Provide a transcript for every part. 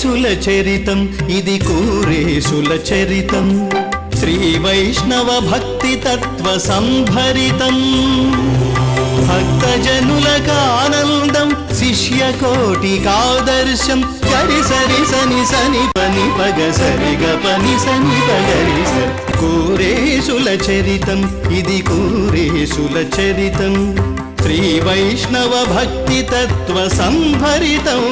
కూరేసుల చరితం ఇది కూరేసుల చరితం శ్రీ వైష్ణవ భక్తి తత్వ సంభరితం భక్తజనులకానందం శిష్యకోటికాదర్శం గరి సరి సని సని పని పగ సరి గ పని సని పగరి స కూరేసుల చరితం ఇది కూరేసుల చరితం శ్రీ వైష్ణవ భక్తి తత్వ సంభరితం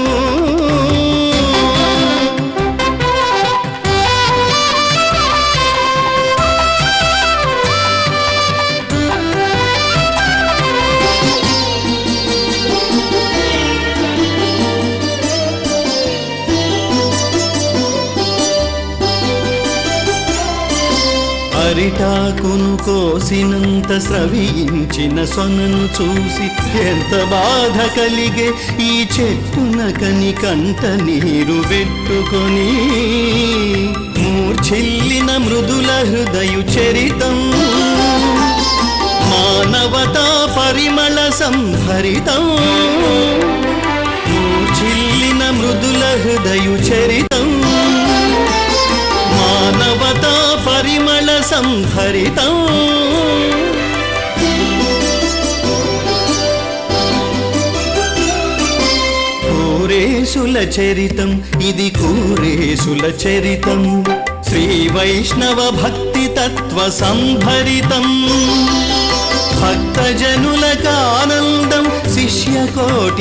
అరిటాకును కోసినంత స్రవించిన సొనను చూసి ఎంత బాధ కలిగే ఈ చెట్టునకని కంట నీరు పెట్టుకొని మూర్ఛిల్లిన మృదుల హృదయు చరితం మానవతా పరిమళ సంహరితం మూర్ఛిల్లిన మృదుల హృదయు చరితం మానవతా పరిమళ సంహరితం కూరేసుల చరితం ఇది కూరేసుల చరితం శ్రీ వైష్ణవ భక్తి తత్వ సంభరితం భక్తజనులకానందం శిష్యకోటికాదర్శం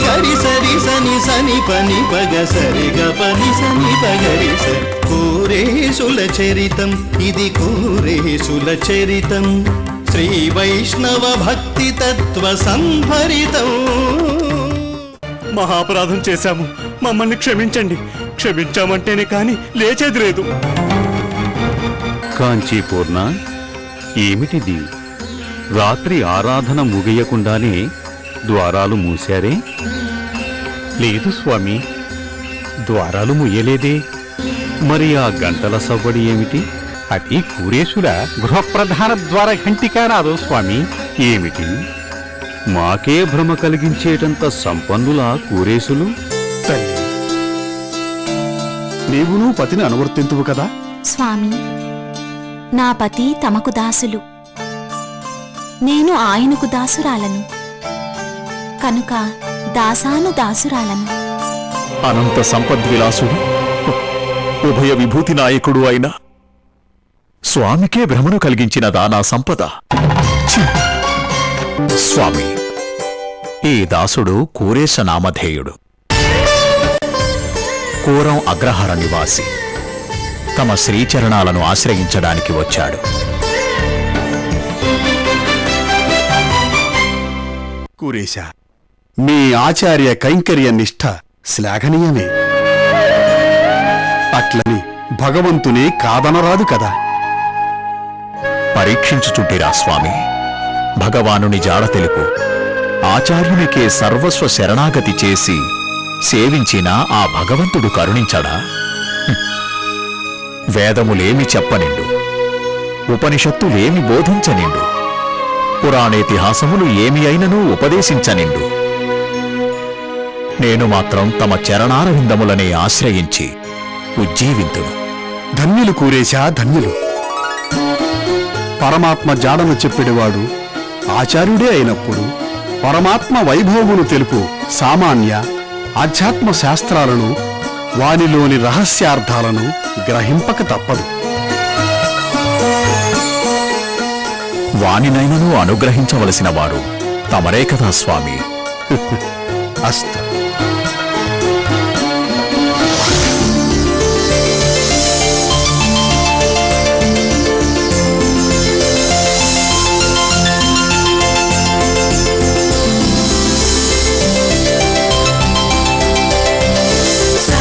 గరి సరి సని సని పని పగ సరి గ పని సని పగరి స కూరేసుల చరితం ఇది కూరేసుల చరితం శ్రీ వైష్ణవ భక్తి తత్వ సంభరితం మహాపరాధం చేశాము, మమ్మల్ని క్షమించండి. క్షమించామంటేనే కాని లేచేది లేదు. కాంచీపూర్ణ, ఏమిటిది? రాత్రి ఆరాధన ముగియకుండానే ద్వారాలు మూశారే? లేదు స్వామి, ద్వారాలు ముయ్యలేదే. మరి ఆ గంటల సవ్వడి ఏమిటి? అది కూరేశుల గృహప్రధాన ద్వార ఘంటికారాదు స్వామి. ఏమిటి? మాకే భ్రమ కలిగించేటంత సంపన్నులా కూరేసులు? తల్లి, నీవును పతిని అనువర్తింతువు కదా? స్వామి, నా పతి తమకు దాసులు, నేను ఆయనకు దాసురాలను, కనుక దాసాను దాసురాలను. అనంత సంపద్విలాసుడు, ఉభయ విభూతి నాయకుడు అయిన స్వామికే భ్రమను కలిగించినదా నా సంపద? ఛీ! స్వామి, ఈ దాసుడు కూరేశ నామధేయుడు, కూరం అగ్రహార నివాసి. తమ శ్రీచరణాలను ఆశ్రయించడానికి వచ్చాడు. కూరేశ, మీ ఆచార్య కైంకర్య నిష్ఠ శ్లాఘనీయమే. అట్లని భగవంతుని కాదనరాదు కదా. పరీక్షించుచుంటిరా స్వామి, భగవానుని జాడ తెలుపు. ఆచార్యునికే సర్వస్వ శరణాగతి చేసి సేవించిన ఆ భగవంతుడు కరుణించడా? వేదములేమి చెప్పనిండు, ఉపనిషత్తులేమి బోధించనిండు, పురాణేతిహాసములు ఏమి అయినను ఉపదేశించనిండు. నేను మాత్రం తమ చరణారవిందములనే ఆశ్రయించి ఉజ్జీవింతును. ధన్యులు కూరేశా, ధన్యులు. పరమాత్మ జాడను చెప్పెడివాడు ఆచార్యుడే అయినప్పుడు పరమాత్మ వైభవమును తెలుపు సామాన్య ఆధ్యాత్మ శాస్త్రాలను, వానిలోని రహస్యార్థాలను గ్రహింపక తప్పదు. వానినైనను అనుగ్రహించవలసిన వారు తమరే కదా స్వామి. అస్తు. Sa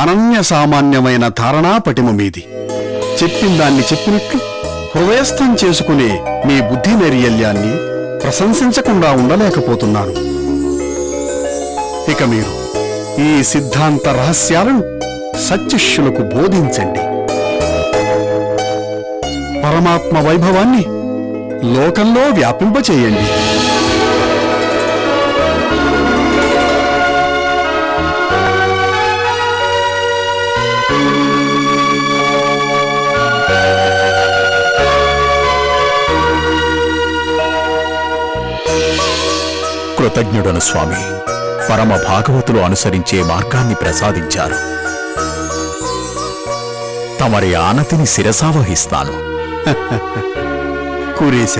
అనన్య సామాన్యమైన ధారణా పటిమ మీది. చెప్పిందాన్ని చెప్పినట్లు హృదయస్థం చేసుకునే మీ బుద్ధి నైర్యల్యాన్ని ప్రశంసించకుండా ఉండలేకపోతున్నాను. ఇక మీరు ఈ సిద్ధాంత రహస్యాలను సత్శిష్యులకు బోధించండి. పరమాత్మ వైభవాన్ని లోకంలో వ్యాపింపచేయండి. కృతజ్ఞుడను స్వామి. పరమ భాగవతులు అనుసరించే మార్గాన్ని ప్రసాదించారు. తమరి ఆనతిని శిరసావహిస్తాను. కూరేశ,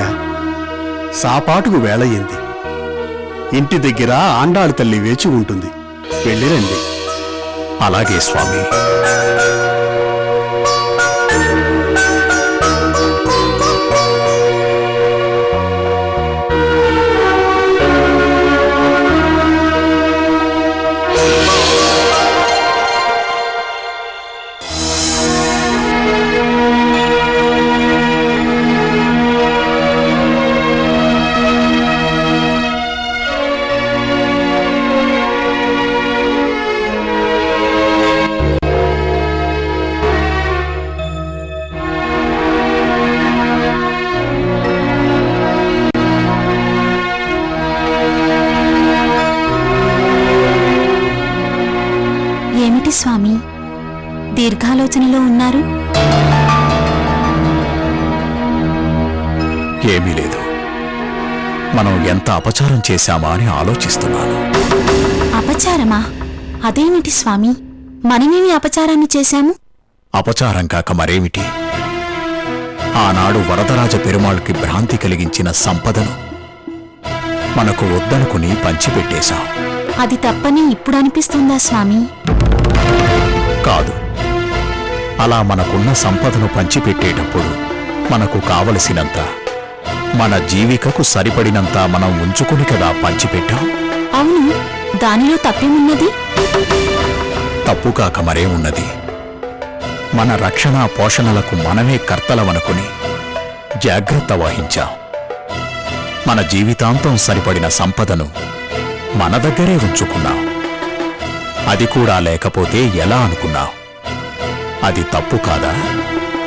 సాపాటుకు వేళయింది. ఇంటి దగ్గర ఆండాళ్ తల్లి వేచి ఉంటుంది. వెళ్ళిరండి. అలాగే స్వామి. ఏమిటి స్వామి, దీర్ఘాలోచనలో ఉన్నారు? ఏమీ లేదు. మనం ఎంత అపచారం చేశామా అని ఆలోచిస్తున్నాను. అపచారమా? అదేమిటి స్వామి, మనమేమి అపచారాన్ని చేశాము? అపచారం కాక మరేమిటి? ఆనాడు వరదరాజ పెరుమాళ్కి భ్రాంతి కలిగించిన సంపదను మనకు వద్దనుకుని పంచిపెట్టేశాం. అది తప్పని ఇప్పుడు అనిపిస్తుందా స్వామి? కాదు. అలా మనకున్న సంపదను పంచిపెట్టేటప్పుడు మనకు కావలసినంత, మన జీవికకు సరిపడినంత మనం ఉంచుకుని కదా పంచిపెట్టాం. అవును, దానిలో తప్పేమున్నది? తప్పు కాక మరేమున్నది? మన రక్షణ పోషణలకు మనమే కర్తలవనుకుని జాగ్రత్త వహించాం. మన జీవితాంతం సరిపడిన సంపదను మన దగ్గరే ఉంచుకున్నాం. అది కూడా లేకపోతే ఎలా అనుకున్నాం? అది తప్పు కాదా?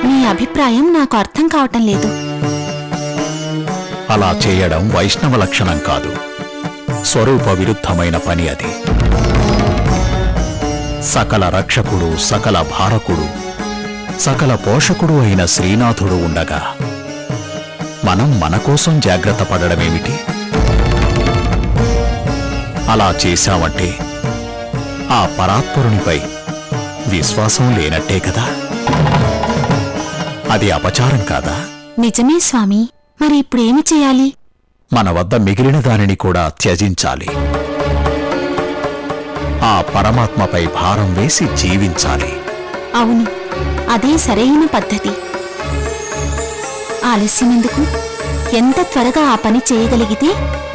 మీ అభిప్రాయం నాకు అర్థం కావటం లేదు. అలా చేయడం వైష్ణవ లక్షణం కాదు, స్వరూప విరుద్ధమైన పని అది. సకల రక్షకుడు, సకల భారకుడు, సకల పోషకుడు అయిన శ్రీనాథుడు ఉండగా మనం మన కోసం జాగ్రత్త పడడమేమిటి? అలా చేశామంటే ఆ పరాత్పరునిపై విశ్వాసం లేనట్టే కదా. అది అపచారం కాదా? నిజమే స్వామి. మరి ఇప్పుడేమి చేయాలి? మన వద్ద మిగిలిన దానిని కూడా త్యజించాలి. ఆ పరమాత్మపై భారం వేసి జీవించాలి. అవును, అదే సరైన పద్ధతి. ఆలస్యమెందుకు? ఎంత త్వరగా ఆ పని చేయగలిగితే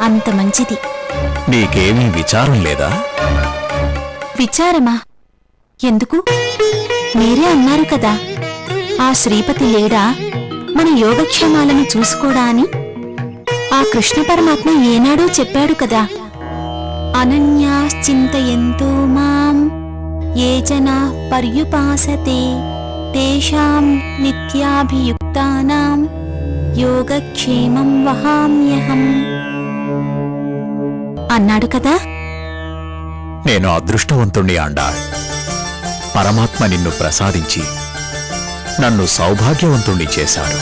అంత మంచిది. నీకేమీ విచారం లేదా? విచారమా? ఎందుకు? మీరే అన్నారు కదా, ఆ శ్రీపతి లేడా మన యోగక్షేమాలను చూసుకోడా అని. ఆ కృష్ణ పరమాత్మ ఏనాడో చెప్పాడు కదా, అనన్యాశ్చింతయంతో మాం ఏ జనా పర్యుపాసతే తేషాం నిత్యాభియుక్తానాం యోగక్షేమం వహామ్యహం అన్నాడు కదా. నేను అదృష్టవంతుణ్ణి ఆండాళ్. పరమాత్మ నిన్ను ప్రసాదించి నన్ను సౌభాగ్యవంతుణ్ణి చేశాడు.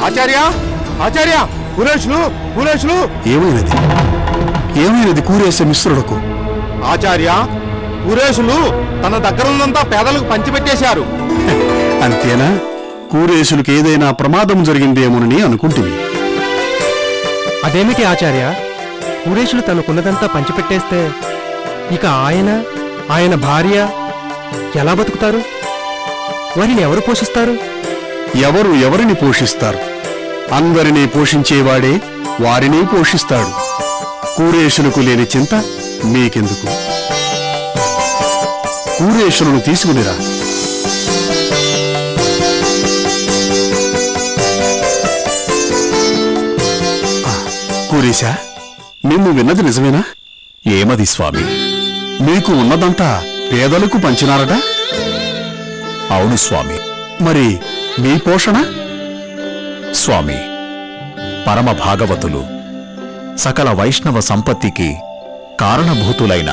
ఆచార్య, ఆచార్య, పురేషులు. ఏమైనది కూరేశ మిశ్రుడకు? ఆచార్య, పురేషులు తన దగ్గరున్నంతా పేదలకు పంచిపెట్టేశారు. అంతేనా? కూరేశులకు ఏదైనా ప్రమాదం జరిగిందేమోనని అనుకుంటుంది. అదేమిటి ఆచార్య, కురేషులు తనకున్నదంతా పంచిపెట్టేస్తే ఇక ఆయన భార్య ఎలా బతుకుతారు? వారిని ఎవరు పోషిస్తారు? ఎవరు ఎవరిని పోషిస్తారు? అందరినీ పోషించేవాడే వారిని పోషిస్తాడు. కూరేషులకు లేని చింత మీకెందుకు? కూరేషులను తీసుకునిరా. కూరేశా, నిన్ను విన్నది నిజమేనా? ఏమది స్వామి? మీకు ఉన్నదంతా పేదలకు పంచినారట? అవును స్వామి. మరి మీ పోషణ? స్వామి, పరమ భాగవతులు సకల వైష్ణవ సంపత్తికి కారణభూతులైన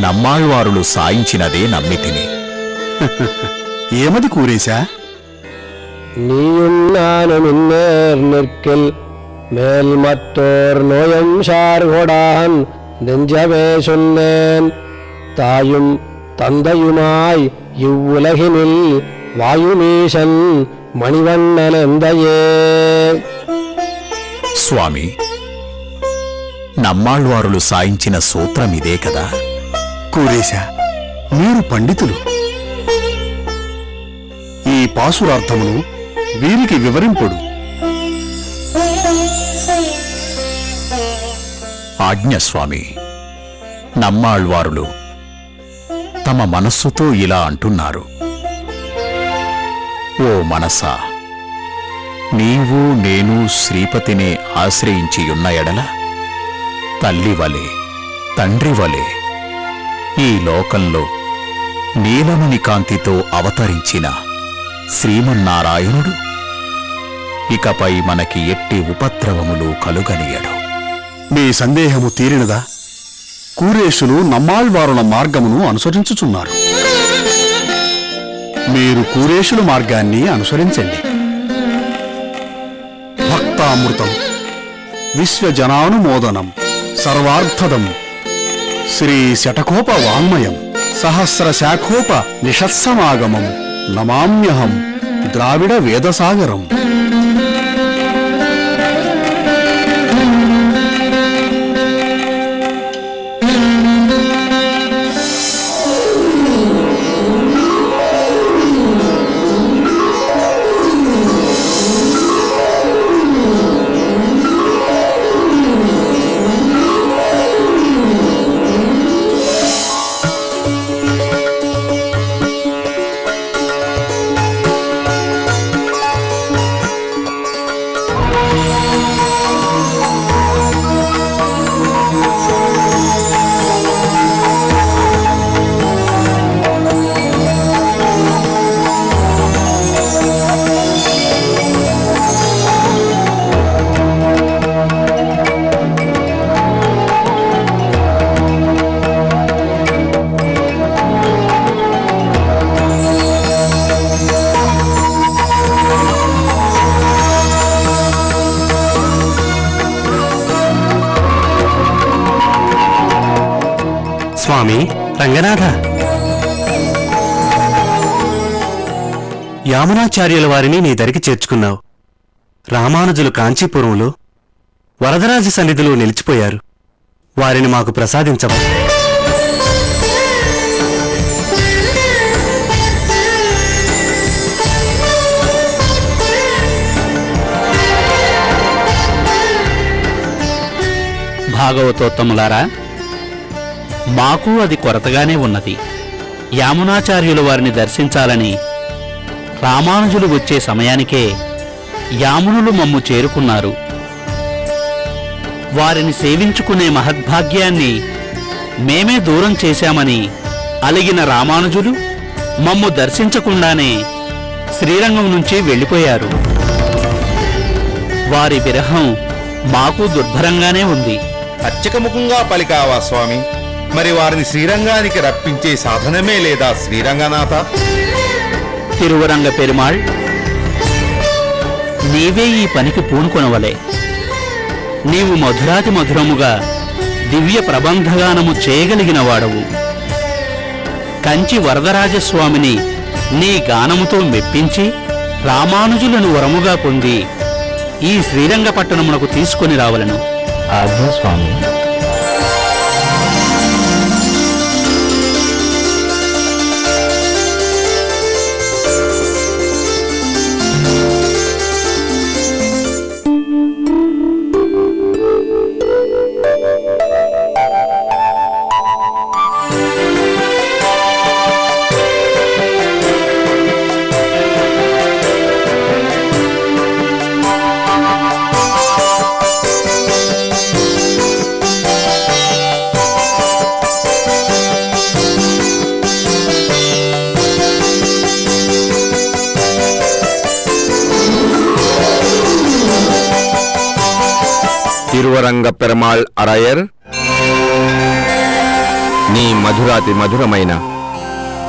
నమ్మాళ్వారులు సాయించినదే నమ్మితిని. ఏమది కూరేశా? நீயும் நானும் நேர் நிற்கில் மேல் மற்றோர் நோயம் சார்கொடான் நெஞ்சமே சொன்னேன் தாயும் தந்தையுமாய் இவ்வுலகினில் வாயுமீசன் మణివన్ననందయే. స్వామి, నమ్మాళ్వారులు సాయించిన సూత్రమిదే కదా? కూరేశా, మీరు పండితులు. ఈ పాసురార్థమును వీరికి వివరింపుడు. ఆజ్ఞ స్వామి. నమ్మాళ్వారులు తమ మనస్సుతో ఇలా అంటున్నారు: ఓ మనసా, నీవు నేను శ్రీపతినే ఆశ్రయించియున్న ఎడల తల్లివలే తండ్రివలే ఈ లోకంలో నీలమణి కాంతితో అవతరించిన శ్రీమన్నారాయణుడు ఇకపై మనకి ఎట్టి ఉపద్రవములు కలుగనీయడు. మీ సందేహము తీరినదా? కూరేషులు నమ్మాళ్వారుల మార్గమును అనుసరించుచున్నారు. మీరు కూరేషుల మార్గాన్ని అనుసరించండి. భక్తామృతం, విశ్వజనానుమోదనం, సర్వార్థదం, శ్రీ శటకోప వాङ्మయం, సహస్ర శాఖోప నిషత్సమాగమం నమామ్యహం ద్రావిడ వేదసాగరం. స్వామి రంగనాథ, యామునాచార్యుల వారిని నీ దరికి చేర్చుకున్నావు. రామానుజులు కాంచీపురంలో వరదరాజ సన్నిధిలో నిలిచిపోయారు. వారిని మాకు ప్రసాదించవా? భాగవతోత్తములారా, మాకు అది కొరతగానే ఉన్నది. యామునాచార్యుల వారిని దర్శించాలని రామానుజులు వచ్చే సమయానికే యామునులు మమ్ము చేరుకున్నారు. వారిని సేవించుకునే మహద్భాగ్యాన్ని మేమే దూరం చేశామని అలిగిన రామానుజులు మమ్ము దర్శించకుండానే శ్రీరంగం నుంచి వెళ్ళిపోయారు. వారి విరహం మాకు దుర్భరంగానే ఉంది. అర్చకముఖంగా పలికావా స్వామి? మరి వారిని శ్రీరంగానికి రప్పించే సాధనమే లేదా శ్రీరంగనాథ? తిరువరంగ పెరుమాళ్, నీవే ఈ పనికి పూనుకొనవలే. నీవు మధురాతి మధురముగా దివ్య ప్రబంధగానము చేయగలిగిన వాడవు. కంచి వరదరాజస్వామిని నీ గానముతో మెప్పించి రామానుజులను వరముగా పొంది ఈ శ్రీరంగపట్టణమునకు తీసుకొని రావలను. ఆజ్ఞ స్వామి. తిరువరంగ పెరమాళ్ అరయర్, నీ మధురాతి మధురమైన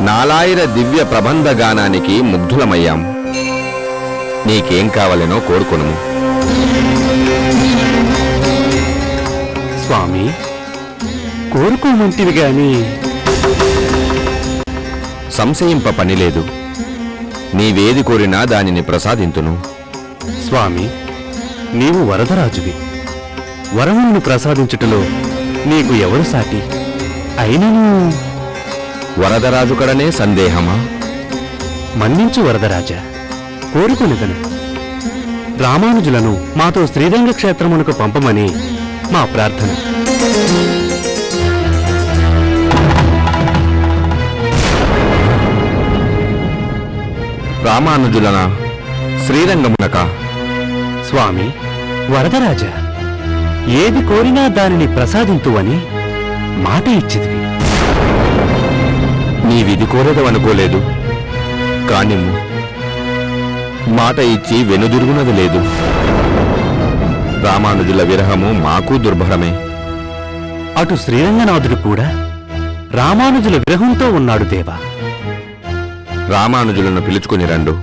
నాలాయిర దివ్య ప్రబంధ గానానికి ముగ్ధులమయ్యాం. నీకేం కావాలనో కోరుకొనుము. స్వామి, కోరుకోమంటివి గాని సంశయింప పనిలేదు. నీవేది కోరినా దానిని ప్రసాదింతును. స్వామి, నీవు వరదరాజువి. వరములను ప్రసాదించుటలో నీకు ఎవరు సాటి? అయినను వరదరాజు కడనే సందేహమా? మన్నించు వరదరాజా, కోరుకునిదను. రామానుజులను మాతో శ్రీరంగ క్షేత్రమునకు పంపమని మా ప్రార్థన. రామానుజులన శ్రీరంగమునక? స్వామి, వరదరాజా, ఏది కోరినా దానిని ప్రసాదింతువని మాట ఇచ్చిదివి. నీవిది కోరదవనుకోలేదు. కానిమ్ము, మాట ఇచ్చి వెనుదిరుగునది లేదు. రామానుజుల విరహము మాకు దుర్భరమే. అటు శ్రీరంగనాథుడు కూడా రామానుజుల విరహంతో ఉన్నాడు దేవా. రామానుజులను పిలుచుకుని రండు.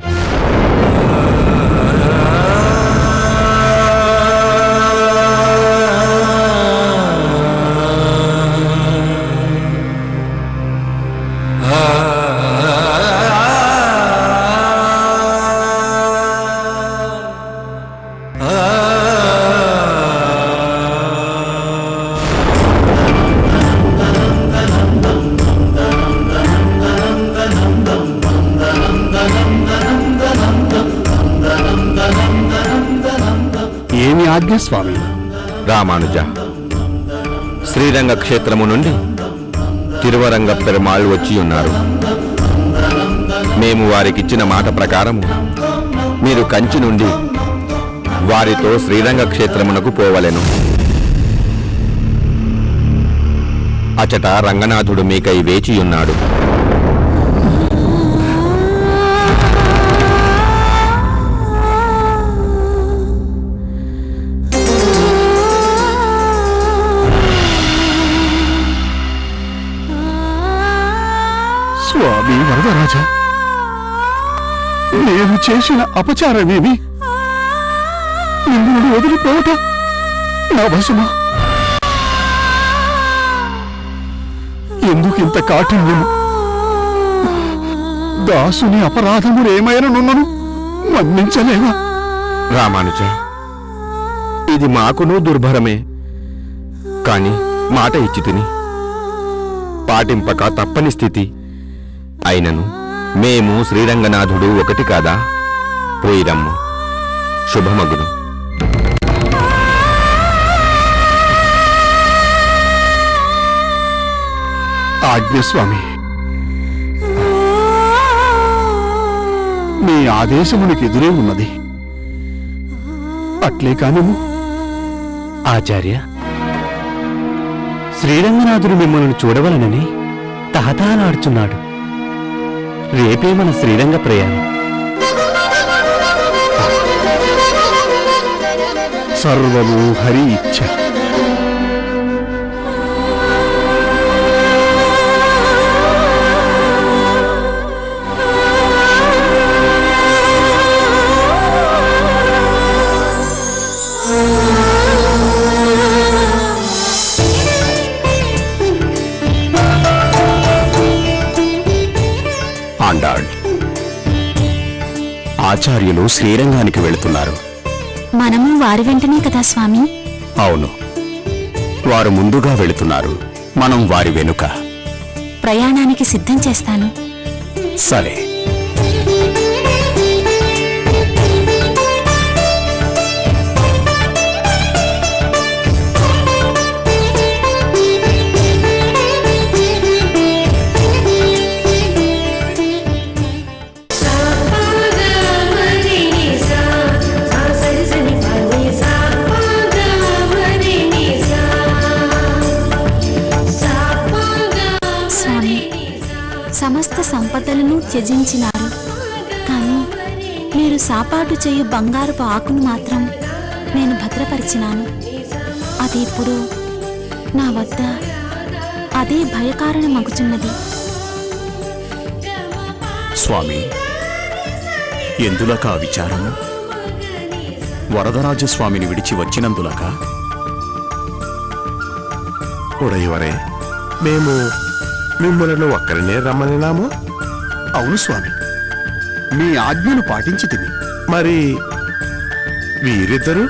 ఏమి ఆజ్ఞ స్వామి? రామానుజ, శ్రీరంగ క్షేత్రము నుండి తిరువరంగ పెరుమాళ్ వచ్చి ఉన్నారు. మేము వారికిచ్చిన మాట ప్రకారము మీరు కంచి నుండి వారితో శ్రీరంగ క్షేత్రమునకు పోవలెను. అచట రంగనాథుడు మీకై వేచియున్నాడు. స్వామి వరదరాజా, నేను చేసిన అపచారమేమి? నిన్ను వదిలిపోవట నా వశమా? ఎందుకింత కాఠిన్యము? దాసుని అపరాధములేమైనా నున్నను మన్నించలేవా? రామానుజ, ఇది మాకును దుర్భరమే. కాని మాట ఇచ్చి తిని పాటింపక తప్పని స్థితి. అయినను మేము శ్రీరంగనాథుడు ఒకటి కాదా? పోయిరమ్ము, శుభమగును. ఆజ్ఞ స్వామి. మీ ఆదేశమునికి ఎదురే ఉన్నది. అట్లే కానిము. ఆచార్య, శ్రీరంగనాథుడు మిమ్మల్ని చూడవలనని తహతహలాడుచున్నాడు. రేపే మన శ్రీరంగ ప్రయాణం. సర్వము హరి ఇచ్ఛ. ఆండాళ్, ఆచార్యులు శ్రీరంగానికి వెళుతున్నారు. మనము వారి వెంటనే కదా స్వామి. అవును, వారు ముందుగా వెళుతున్నారు, మనం వారి వెనుక. ప్రయాణానికి సిద్ధం చేస్తాను. సరే. స్వామి, సమస్త సంపదలను త్యజించినారు, కానీ మీరు సాపాటు చేయు బంగారపు ఆకును మాత్రం నేను భద్రపరిచినాను. అది ఇప్పుడు నా వద్ద అదే భయకారణమగుచున్నది. స్వామి, ఎందులక విచారము? వరదరాజస్వామిని విడిచి వచ్చినందులక? ఉడయవరే, మేము మిమ్మలను ఒక్కరినే రమ్మనినాము. అవును స్వామి, మీ ఆజ్ఞను పాటించి తిని. మరి వీరిద్దరూ